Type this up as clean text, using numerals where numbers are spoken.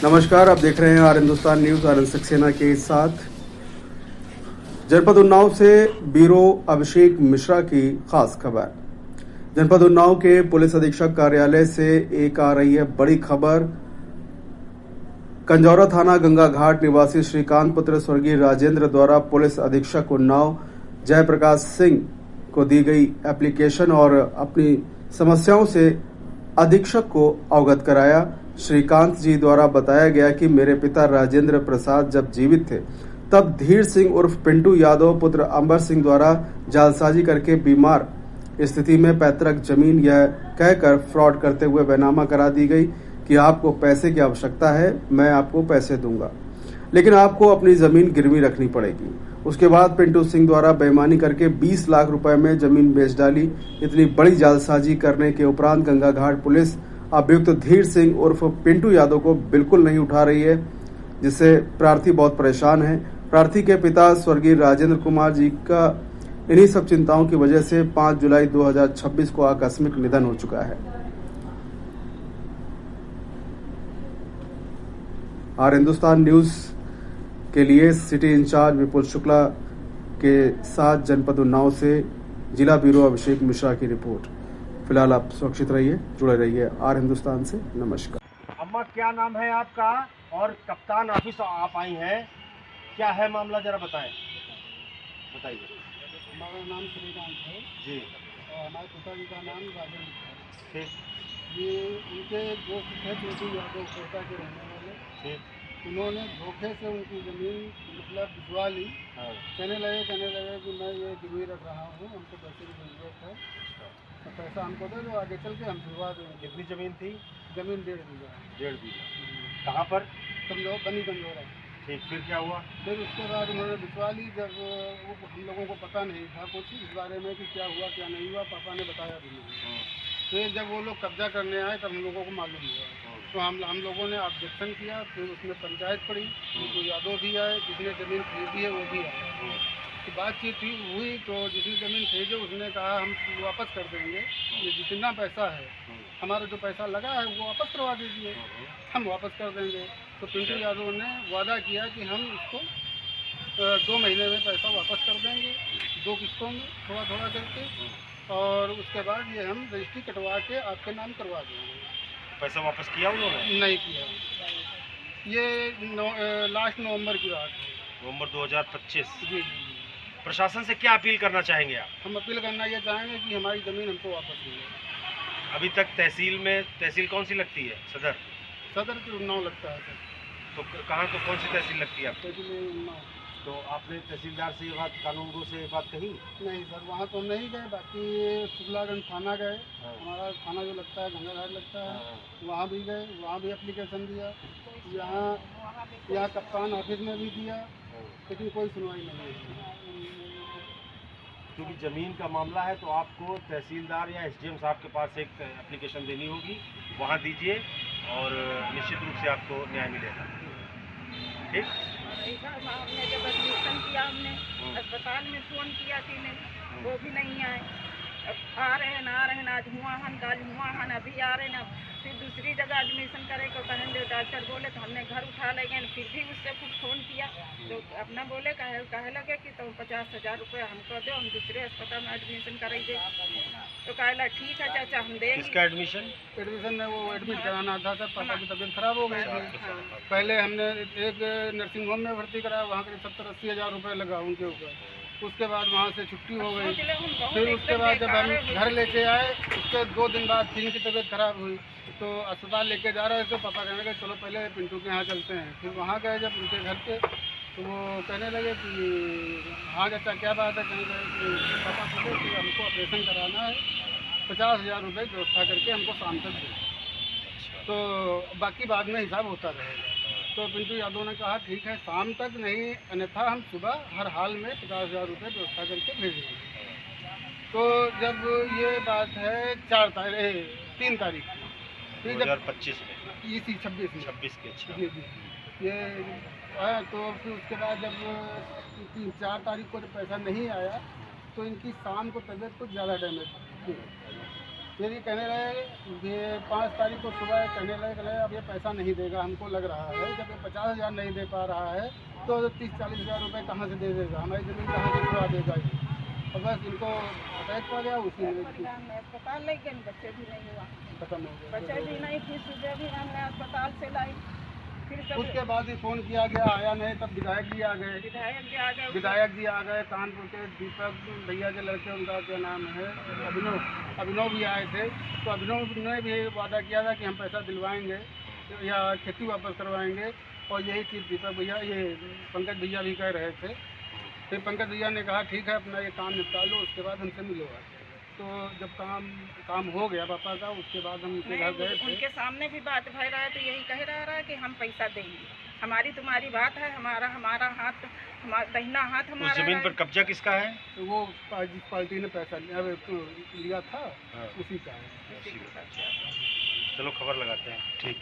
नमस्कार, आप देख रहे हैं R Hindustan news. R Saxena के साथ जनपद उन्नाव से ब्यूरो अभिषेक मिश्रा की खास खबर। जनपद उन्नाव के पुलिस अधीक्षक कार्यालय से एक आ रही है बड़ी खबर। कंजौरा थाना गंगा घाट निवासी श्रीकांत पुत्र स्वर्गीय राजेंद्र द्वारा पुलिस अधीक्षक उन्नाव जयप्रकाश सिंह को दी गई एप्लीकेशन और अपनी समस्याओं से अधीक्षक को अवगत कराया। श्रीकांत जी द्वारा बताया गया कि मेरे पिता राजेंद्र प्रसाद जब जीवित थे तब धीर सिंह उर्फ पिंटू यादव पुत्र अंबर सिंह द्वारा जालसाजी करके बीमार स्थिति में पैतृक जमीन यह कहकर फ्रॉड करते हुए बैनामा करा दी गई कि आपको पैसे की आवश्यकता है, मैं आपको पैसे दूंगा, लेकिन आपको अपनी जमीन गिरवी रखनी पड़ेगी। उसके बाद पिंटू सिंह द्वारा बेईमानी करके 20 लाख रुपए में जमीन बेच डाली। इतनी बड़ी जालसाजी करने के उपरांत गंगा घाट पुलिस अभियुक्त धीर सिंह उर्फ पिंटू यादव को बिल्कुल नहीं उठा रही है, जिससे प्रार्थी बहुत परेशान है। प्रार्थी के पिता स्वर्गीय राजेंद्र कुमार जी का इन्हीं सब चिंताओं की वजह से 5 जुलाई 2026 को आकस्मिक निधन हो चुका है। आर हिंदुस्तान न्यूज के लिए सिटी इंचार्ज विपुल शुक्ला के साथ जनपद उन्नाव से जिला ब्यूरो अभिषेक मिश्रा की रिपोर्ट। फिलहाल आप सुरक्षित रहिए, जुड़े रहिए आर हिंदुस्तान से। नमस्कार। अम्मा, क्या नाम है आपका और कप्तान ऑफिस आप आई हैं, क्या है मामला, जरा बताएं। बताइए। हमारा नाम श्रीकांत है जी। और हमारे पिताजी का नाम राजेंद्र है। ठीक। ये उनके दोस्त थे पिंटू यादव कोटा के रहने वाले। ठीक। उन्होंने धोखे से उनकी ज़मीन मतलब भिजवा ली। हाँ। कहने लगे कि मैं ये गिरवी रख रहा हूँ, हमको पैसे की ज़रूरत है, तो पैसा हमको दे दो, आगे चल के हम भिजवा देंगे। कितनी जमीन थी? ज़मीन 1.5 बीघा। 1.5 बीघा। कहाँ पर? बनी कंजौरा। ठीक, फिर क्या हुआ? फिर उसके बाद उन्होंने भिजवा ली। जब हम लोगों को पता नहीं था कुछ इस बारे में कि क्या हुआ क्या नहीं हुआ, पापा ने बताया भी नहीं। फिर जब वो लोग कब्जा करने आए तब हम लोगों को मालूम हुआ, तो हम लोगों ने ऑब्जेक्शन किया। फिर उसमें पंचायत पड़ी, तो यादव भी आए, जिसने ज़मीन खरीदी है वो भी आया। तो बातचीत हुई तो जिसने ज़मीन खरीदी उसने कहा हम वापस कर देंगे, ये जितना पैसा है हमारा जो पैसा लगा है वो वापस करवा दीजिए, हम वापस कर देंगे। तो पिंटू यादव ने वादा किया कि हम इसको 2 महीने में पैसा वापस कर देंगे, 2 किस्तों में थोड़ा थोड़ा करके, और उसके बाद ये हम रजिस्ट्री कटवा के आपके नाम करवा देंगे। पैसा वापस किया उन्होंने? नहीं किया। ये लास्ट नवंबर की बात है, नवंबर 2025। जी। प्रशासन से क्या अपील करना चाहेंगे आप? हम अपील करना ये चाहेंगे कि हमारी ज़मीन हमको वापस मिले। अभी तक तहसील कौन सी लगती है? सदर के उन्नाव लगता है सर। तो कहाँ तो कौन सी तहसील लगती है आपको? तहसील उन्नाव। तो आपने तहसीलदार से ये बात, कानूनगो से ये बात कही? नहीं सर, वहाँ तो हम नहीं गए, बाकी शुक्लागंज थाना गए। हाँ। हमारा थाना जो लगता है गंगा घाट लगता है, हाँ। वहाँ भी गए, वहाँ भी एप्लीकेशन दिया। यहाँ कप्तान ऑफिस में भी दिया, लेकिन कोई सुनवाई नहीं है। क्योंकि ज़मीन का मामला है तो आपको तहसीलदार या एसडीएम साहब के पास एक एप्लीकेशन देनी होगी, वहाँ दीजिए और निश्चित रूप से आपको न्याय मिलेगा। ठीक। हमने जब एडमिशन किया, हमने अस्पताल में फ़ोन किया कि नहीं, वो भी नहीं आए। अब आ रहे हैं ना आज हुआ हन, कल हुआ हन, अभी आ रहे हैं। फिर दूसरी जगह एडमिशन करे को कहेंगे, डॉक्टर बोले तो हमने घर उठा ले गए। फिर भी उससे कुछ फ़ोन किया तो अपना बोले कहे लगे कि तो 50,000 रुपये हमको दो, हम दूसरे अस्पताल में एडमिशन कराइए। तो कहला ठीक है चाचा, हम देंगे। किसका एडमिशन? एडमिशन में वो एडमिट कराना था सर, पापा की तबीयत खराब हो गई थी। पहले हमने एक नर्सिंग होम में भर्ती कराया, वहाँ करीब 70-80 हज़ार रुपये लगा उनके ऊपर। उसके बाद वहाँ से छुट्टी हो गई। फिर उसके बाद जब हम घर लेके आए, उसके 2 दिन बाद फिर इनकी तबीयत खराब हुई, तो अस्पताल लेके जा रहे थे। पापा कहने लगे चलो पहले पिंटू के यहाँ चलते हैं। फिर वहाँ गए जब उनके घर पे, तो वो कहने लगे कि हाँ चाचा क्या बात है। कहने लगे कि पापा बोले कि हमको ऑपरेशन कराना है, 50,000 रुपये व्यवस्था करके हमको शाम तक दें, तो बाकी बाद में हिसाब होता रहेगा। तो पिंटू यादव ने कहा ठीक है, शाम तक नहीं, अन्यथा हम सुबह हर हाल में 50,000 रुपये व्यवस्था करके भेजेंगे। तो जब ये बात है 3 तारीख की, 2025 में, इसी 26 के। अच्छा। जी जी, ये आया। तो फिर उसके बाद जब 4 तारीख को जब पैसा नहीं आया, तो इनकी शाम को तबीयत कुछ ज़्यादा डैमेज थी। फिर ये कहने लगे, ये 5 तारीख को सुबह कहने लगे अब ये पैसा नहीं देगा, हमको लग रहा है जब ये 50,000 नहीं दे पा रहा है तो 30-40 हज़ार रुपये कहाँ से दे देगा, हमारी ज़मीन कहाँ से छुड़ा देगा ये। और बस इनको अटैक पा गया, उसी में अस्पताल ले गए, बच्चे भी नहीं हुआ, खत्म हो गया। बच्चे भी नहीं, फिर सुबह भी हमने अस्पताल से लाई, फिर उसके बाद ही फ़ोन किया गया, आया नहीं, तब विधायक जी आ गए। विधायक जी आ गए, कानपुर के दीपक भैया के लड़के, उनका क्या नाम है, अभिनव भी आए थे। तो अभिनव ने भी वादा किया था कि हम पैसा दिलवाएंगे या खेती वापस करवाएंगे, और यही चीज़ दीपक भैया, ये पंकज भैया भी कह रहे थे। फिर पंकज भैया ने कहा ठीक है अपना ये काम निपटा लो, उसके बाद हमसे मिलो। तो जब काम हो गया पापा का, उसके बाद हम उनके घर गए थे। उनके सामने भी बात भर रहा है तो यही कह रहा है कि हम पैसा देंगे, हमारी तुम्हारी बात है, हमारा हाथ, दाहिना हाथ हमारा। उस जमीन पर कब्जा किसका है? तो वो जिस पार्टी ने पैसा लिया था उसी का है। चलो खबर लगाते हैं। ठीक।